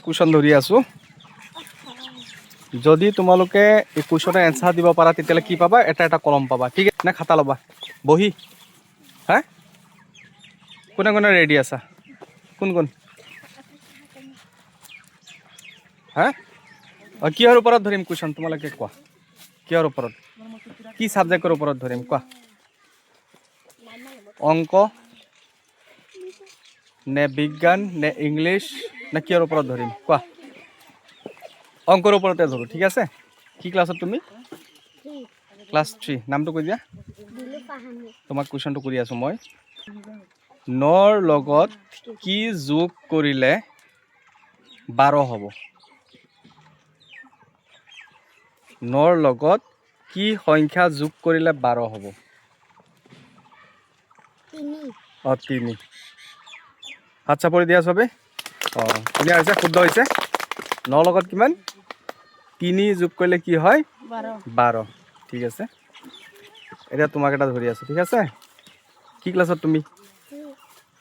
question ধৰি আছোঁ যদি তোমালোকে এই কুৱেশ্যনৰ এনচাৰ দিব পাৰা তেতিয়াহ'লে কি পাবা এটা এটা কলম পাবা ঠিক আছে নে খাতা ল'বা বহি হা কোনে কোনে ৰেডি আছা কোন কোন হা কিহৰ ওপৰত ধৰিম কুৱেশ্যন তোমালোকে কোৱা কিহৰ ওপৰত কি ছাবজেক্টৰ ওপৰত ধৰিম কোৱা অংক নে বিজ্ঞান নে ইংলিছ নে কিহৰ ওপৰত ধৰিম কোৱা অংকৰ ওপৰতে ধৰো ঠিক আছে কি ক্লাছত তুমি ক্লাছ 3 নামটো কৈ দিয়া তোমাক কুৱেশ্যনটো কৰি আছোঁ মই নৰ লগত কি যোগ কৰিলে 12 হ'ব নৰ লগত কি সংখ্যা যোগ কৰিলে 12 হ'ব 3 হাত চাপৰি দিয়া চবে ধুনীয়া হৈছে শুদ্ধ হৈছে নৰ লগত কিমান 3 যোগ কৰিলে কি হয় 12 ঠিক আছে এতিয়া তোমাক এটা ধৰি আছোঁ ঠিক আছে কি ক্লাছত তুমি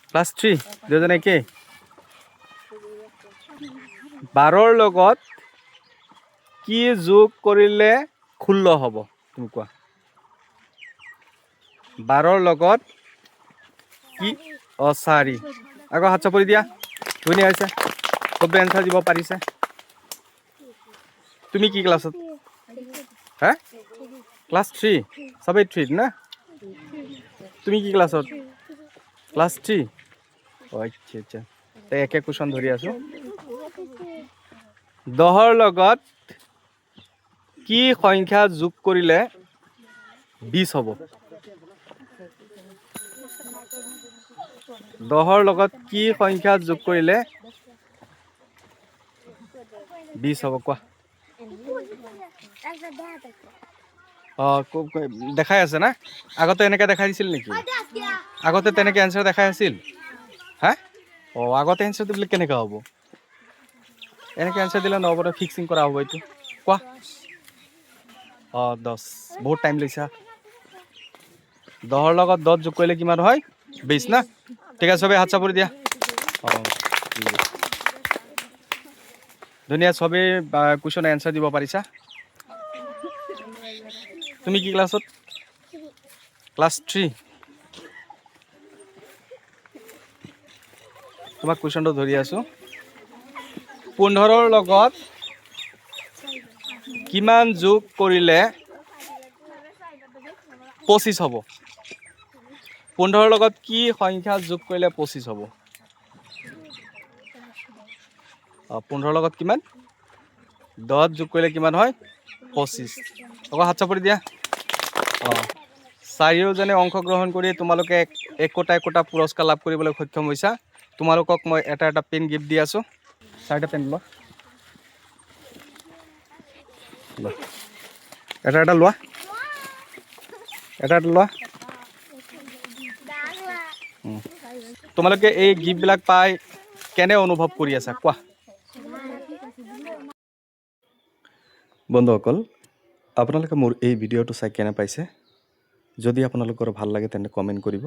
ক্লাছ 3 দুজনে একে 12ৰ লগত কি যোগ কৰিলে 16 হ'ব তুমি কোৱা 12ৰ লগত কি 4 আকৌ হাত চাপৰি দিয়া ধুনীয়া হৈছে চবে এনচাৰ দিব পাৰিছে তুমি কি ক্লাছত হা ক্লাছ 3 সবেই 3 না তুমি কি ক্লাছত ক্লাছ 3 আচ্ছা আচ্ছা তাই একে কুৱেশ্যন ধৰি আছোঁ 10ৰ লগত কি সংখ্যা যোগ কৰিলে 20 হ'ব 10ৰ লগত কি সংখ্যা যোগ কৰিলে 20 হ'ব কোৱা দেখাই আছে না আগতে এনেকৈ দেখাই দিছিল নেকি আগতে তেনেকৈ এনচাৰ দেখাই আছিল হা আগতে এনচাৰটো দিলে কেনেকৈ হ'ব এনেকৈ এনচাৰ দিলে নহ'ব ফিক্সিং কৰা হ'ব এইটো কোৱা 10 বহুত টাইম লৈছা 10ৰ লগত 10 যোগ কৰিলে কিমান হয় 20 না ঠিক আছে চবে হাত চাপৰি দিয়া ধুনীয়া চবেই কুৱেশ্যনৰ এনচাৰ দিব পাৰিছা তুমি কি ক্লাছত ক্লাছ 3 তোমাক কুৱেশ্যনটো ধৰি আছোঁ 15ৰ লগত কিমান যোগ কৰিলে 25 হ'ব 15ৰ লগত কি সংখ্যা যোগ কৰিলে 25 হ'ব 15ৰ লগত কিমান 10 যোগ কৰিলে কিমান হয় 25 আকৌ হাত চাপৰি দিয়া চাৰিওজনে অংশগ্ৰহণ কৰি তোমালোকে একোটা একোটা পুৰস্কাৰ লাভ কৰিবলৈ সক্ষম হৈছা তোমালোকক মই এটা এটা পেন গিফ্ট দি আছোঁ 4টা পেন লোৱা এটা এটা লোৱা এটা এটা লোৱা তোমালোকে এই গিফ্টবিলাক পাই কেনে অনুভৱ কৰি আছা কোৱা বন্ধুসকল আপোনালোকে মোৰ এই ভিডিঅ'টো চাই কেনে পাইছে যদি আপোনালোকৰ ভাল লাগে তেন্তে কমেণ্ট কৰিব